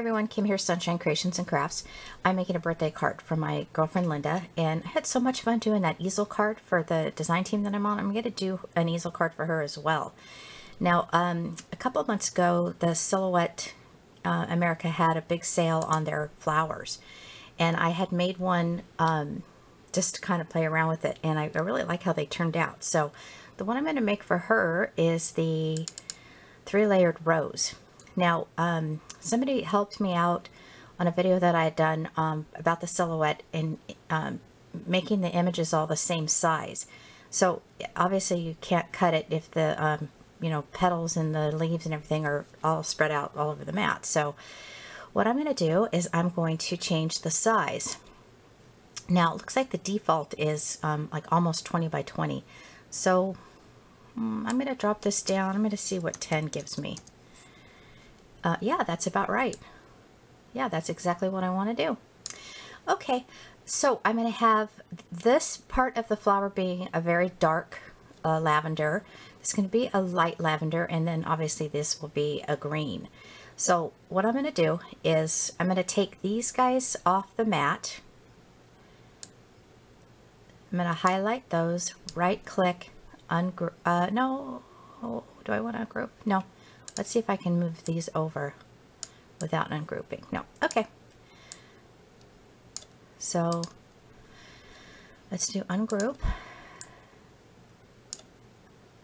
everyone, Kim here, Sunshine Creations and Crafts. I'm making a birthday card for my girlfriend Linda, and I had so much fun doing that easel card for the design team that I'm on. I'm going to do an easel card for her as well. Now, a couple of months ago, the Silhouette America had a big sale on their flowers, and I had made one just to kind of play around with it, and I really like how they turned out. So the one I'm going to make for her is the 3-layered rose. Now, somebody helped me out on a video that I had done about the Silhouette and making the images all the same size. So obviously you can't cut it if the you know, petals and the leaves and everything are all spread out all over the mat. So what I'm going to do is I'm going to change the size. Now it looks like the default is like almost 20 by 20. So I'm going to drop this down. I'm going to see what 10 gives me. Yeah, that's about right. Yeah, that's exactly what I want to do. Okay, so I'm going to have this part of the flower being a very dark lavender. It's going to be a light lavender, and then obviously this will be a green. So what I'm going to do is I'm going to take these guys off the mat. I'm going to highlight those, right click, ungroup. No, oh, do I want to ungroup? No. Let's see if I can move these over without ungrouping. No. Okay. So let's do ungroup.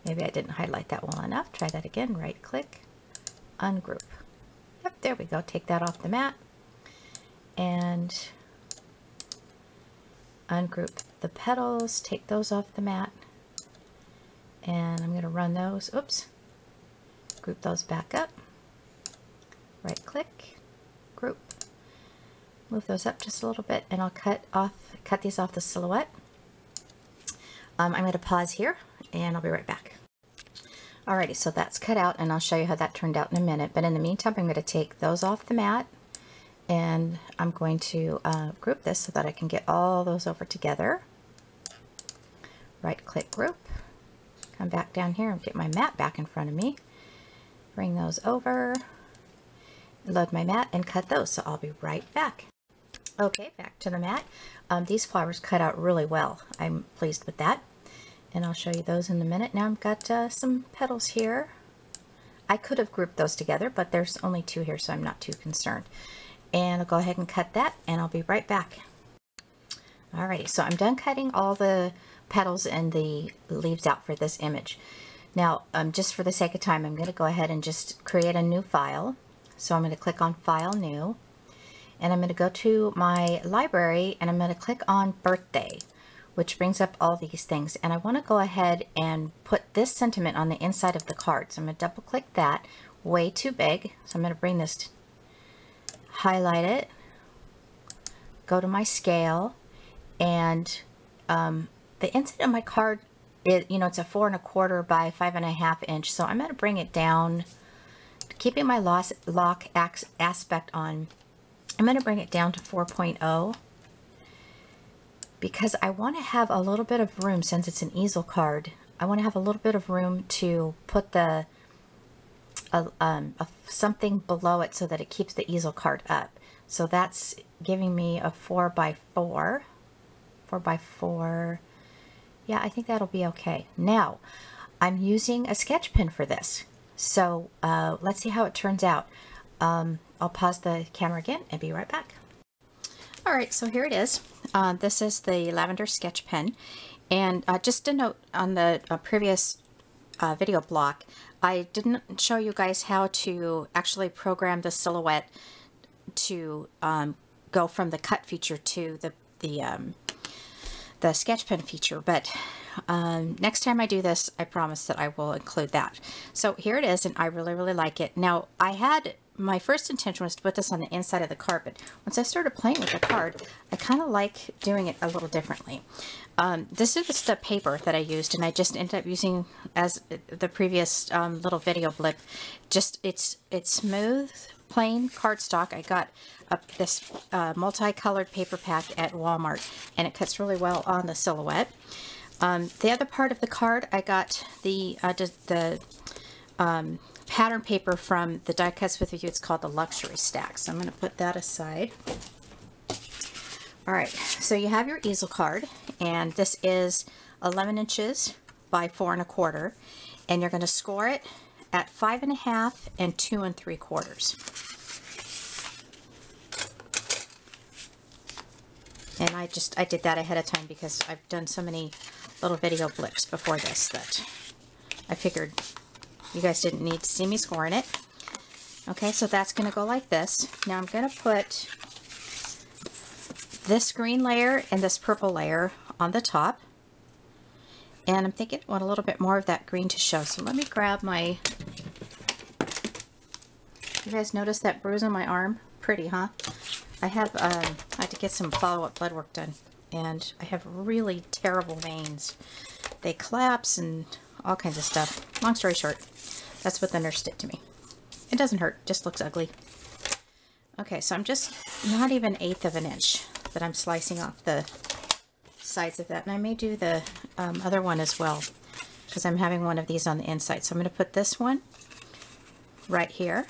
Maybe I didn't highlight that well enough. Try that again. Right click, ungroup. Yep, there we go. Take that off the mat and ungroup the petals. Take those off the mat. And I'm going to run those. Oops. Group those back up, right click, group, move those up just a little bit, and I'll cut these off the Silhouette. I'm going to pause here and I'll be right back. Alrighty, so that's cut out, and I'll show you how that turned out in a minute, but in the meantime I'm going to take those off the mat, and I'm going to group this so that I can get all those over together. Right click, group, come back down here and get my mat back in front of me. Bring those over, load my mat, and cut those. So I'll be right back. Okay, back to the mat. These flowers cut out really well. I'm pleased with that. And I'll show you those in a minute. Now I've got some petals here. I could have grouped those together, but there's only 2 here, so I'm not too concerned. And I'll go ahead and cut that, and I'll be right back. Alrighty, so I'm done cutting all the petals and the leaves out for this image. Now, just for the sake of time, I'm going to go ahead and just create a new file. So I'm going to click on File, New, and I'm going to go to my library, and I'm going to click on Birthday, which brings up all these things. And I want to go ahead and put this sentiment on the inside of the card. So I'm going to double click that, way too big. So I'm going to bring this, highlight it, go to my scale, and the inside of my card, you know, it's a 4 1/4 by 5 1/2 inch. So I'm going to bring it down, keeping my lock aspect on. I'm going to bring it down to 4.0 because I want to have a little bit of room, since it's an easel card. I want to have a little bit of room to put the something below it so that it keeps the easel card up. So that's giving me a 4 by 4. 4 by 4. Yeah, I think that'll be okay. Now, I'm using a sketch pen for this. So let's see how it turns out. I'll pause the camera again and be right back. All right, so here it is. This is the lavender sketch pen. And just a note on the previous video block, I didn't show you guys how to actually program the Silhouette to go from the cut feature to the sketch pen feature, but next time I do this, I promise that I will include that. So here it is, and I really like it. Now, my first intention was to put this on the inside of the card, but once I started playing with the card, I kind of like doing it a little differently. This is the paper that I used, and I just ended up using, as the previous little video blip, just it's smooth, plain cardstock. I got this multicolored paper pack at Walmart, and it cuts really well on the Silhouette. The other part of the card, I got the pattern paper from the Die Cuts With You. It's called the Luxury Stack. So I'm going to put that aside. All right, so you have your easel card, and this is 11 inches by 4 1/4, and you're going to score it at 5 1/2 and 2 3/4. And I did that ahead of time because I've done so many little video blips before this that I figured you guys didn't need to see me scoring it. Okay, so that's going to go like this. Now I'm going to put this green layer and this purple layer on the top. And I'm thinking I want a little bit more of that green to show. So let me grab my... You guys notice that bruise on my arm? Pretty, huh? I had to get some follow-up blood work done, and I have really terrible veins. They collapse and all kinds of stuff. Long story short, that's what the nurse did to me. It doesn't hurt, just looks ugly. Okay, so I'm just not even 1/8 of an inch that I'm slicing off the sides of that, and I may do the other one as well because I'm having one of these on the inside. So I'm going to put this one right here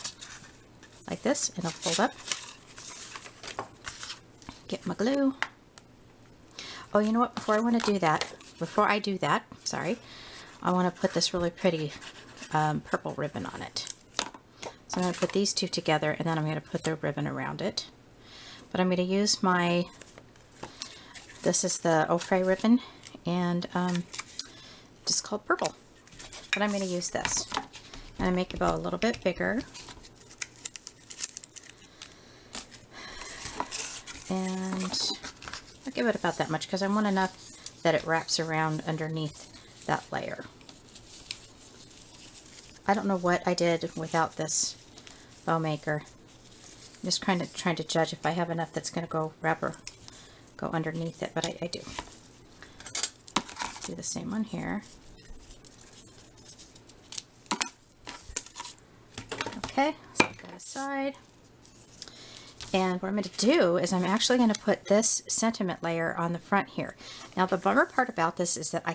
like this, and I'll fold up. Get my glue. Oh, you know what? Before I do that, sorry, I want to put this really pretty purple ribbon on it. So I'm going to put these two together, and then I'm going to put the ribbon around it. But I'm going to use this is the Ofray ribbon, and just called purple. But I'm going to use this. And I make the bow a little bit bigger. And I'll give it about that much because I want enough that it wraps around underneath that layer. I don't know what I did without this bow maker. I'm just trying to judge if I have enough that's going to go go underneath it, but I do. Do the same one here. Okay, set that aside. And what I'm going to do is I'm actually going to put this sentiment layer on the front here. Now the bummer part about this is that I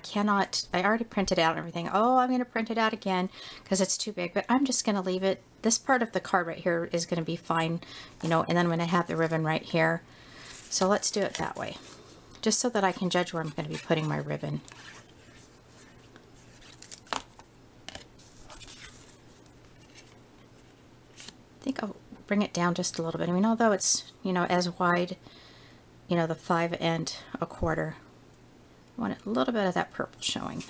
already printed out everything. Oh, I'm going to print it out again because it's too big, but I'm just going to leave it. This part of the card right here is going to be fine, you know, and then when I have the ribbon right here. So let's do it that way, just so that I can judge where I'm going to be putting my ribbon. I think I'll bring it down just a little bit. I mean, although it's, you know, as wide, you know, the 5 1/4, I want a little bit of that purple showing.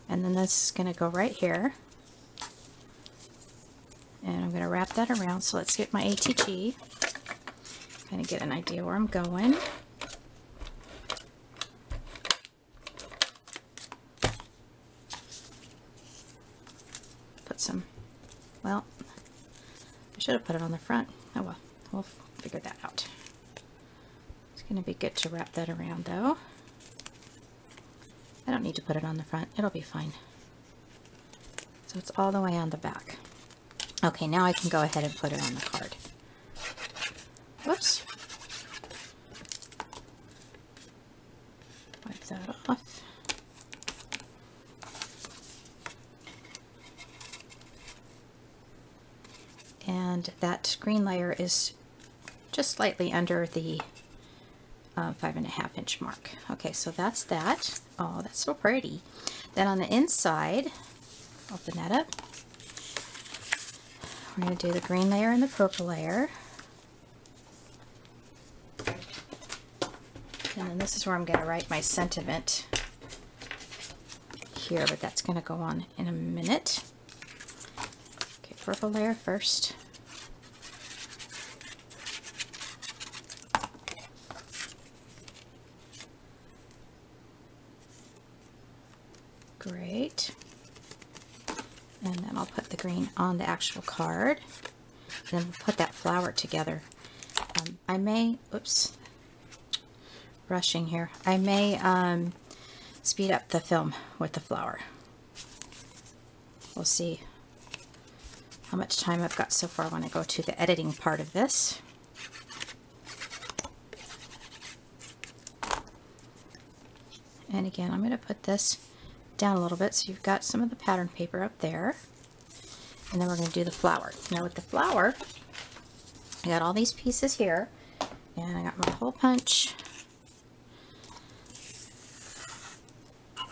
And then this is going to go right here. And I'm going to wrap that around. So let's get my ATG. Kind of get an idea where I'm going. Put some, well, I should have put it on the front. Oh well, we'll figure that out. It's going to be good to wrap that around though. I don't need to put it on the front. It'll be fine. So it's all the way on the back. Okay, now I can go ahead and put it on the card. Whoops. Wipe that off. And that green layer is just slightly under the 5 1/2 inch mark. Okay, so that's that. Oh, that's so pretty. Then on the inside, open that up. We're going to do the green layer and the purple layer. And then this is where I'm going to write my sentiment here, but that's going to go on in a minute. Okay, purple layer first. Great. And then I'll put the green on the actual card. And then we'll put that flower together. I may, oops, rushing here. I may speed up the film with the flower. We'll see how much time I've got so far when I go to the editing part of this. And again, I'm going to put this down a little bit so you've got some of the pattern paper up there. And then we're going to do the flower. Now with the flower, I got all these pieces here, and I got my hole punch.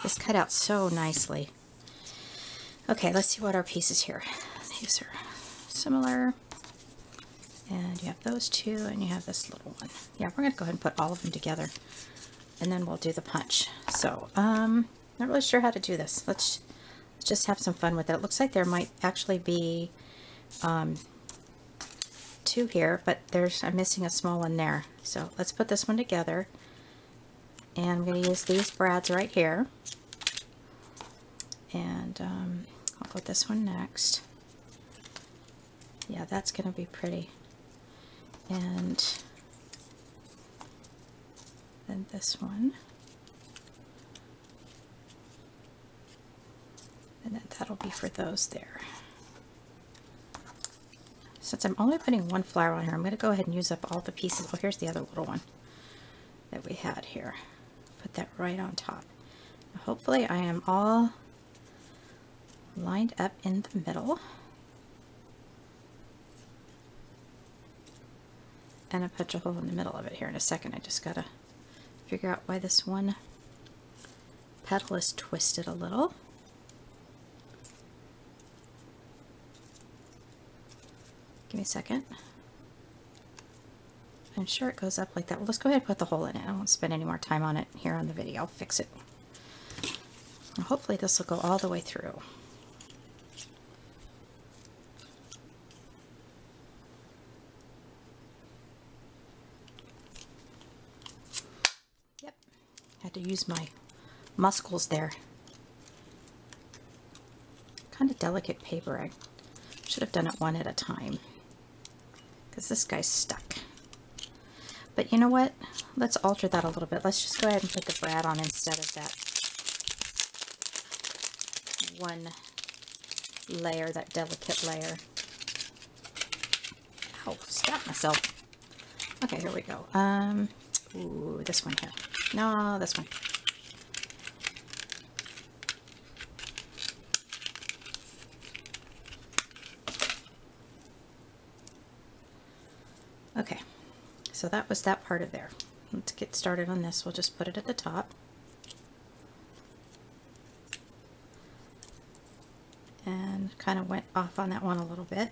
This cut out so nicely. Okay, let's see what our pieces here. These are similar. And you have those two, and you have this little one. Yeah, we're going to go ahead and put all of them together, and then we'll do the punch. So, not really sure how to do this. Let's just have some fun with it. It looks like there might actually be two here, but I'm missing a small one there. So let's put this one together, and I'm going to use these brads right here, and I'll put this one next. Yeah, that's going to be pretty. And then this one. And then that'll be for those there. Since I'm only putting one flower on here, I'm going to go ahead and use up all the pieces. Well, here's the other little one that we had here. Put that right on top. Now, hopefully I am all lined up in the middle. And I'll punch a hole in the middle of it here in a second. I just got to figure out why this one petal is twisted a little. Give me a second. I'm sure it goes up like that. Well, let's go ahead and put the hole in it. I won't spend any more time on it here on the video. I'll fix it. Well, hopefully this will go all the way through. Yep. Had to use my muscles there. Kind of delicate paper. I should have done it one at a time, because this guy's stuck. But you know what? Let's alter that a little bit. Let's just go ahead and put the brad on instead of that one layer, that delicate layer. Ow, stabbed myself. Okay, here we go. Ooh, this one here. No, this one. Okay, so that was that part of there. Let's get started on this. We'll just put it at the top. And kind of went off on that one a little bit.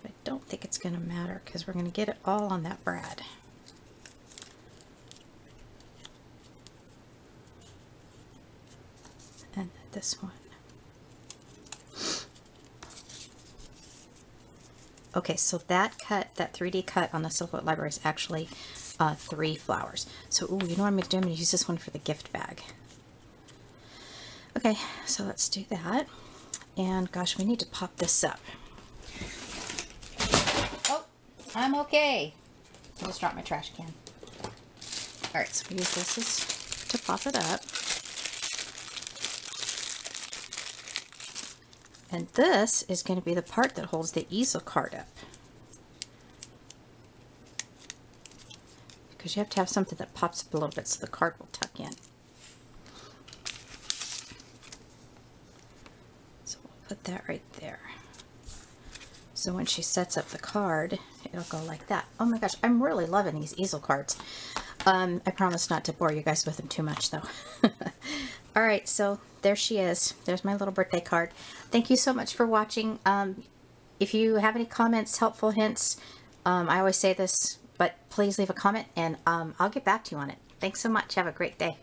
But I don't think it's going to matter because we're going to get it all on that brad. And this one. Okay, so that cut, that 3D cut on the Silhouette Library is actually 3 flowers. So, ooh, you know what I'm going to do? I'm going to use this one for the gift bag. Okay, so let's do that. And gosh, we need to pop this up. Oh, I'm okay. I just dropped my trash can. Alright, so we use this to pop it up. And this is going to be the part that holds the easel card up. Because you have to have something that pops up a little bit so the card will tuck in. So we'll put that right there. So when she sets up the card, it'll go like that. Oh my gosh, I'm really loving these easel cards. I promise not to bore you guys with them too much though. Alright, so there she is. There's my little birthday card. Thank you so much for watching. If you have any comments, helpful hints, I always say this, but please leave a comment and I'll get back to you on it. Thanks so much. Have a great day.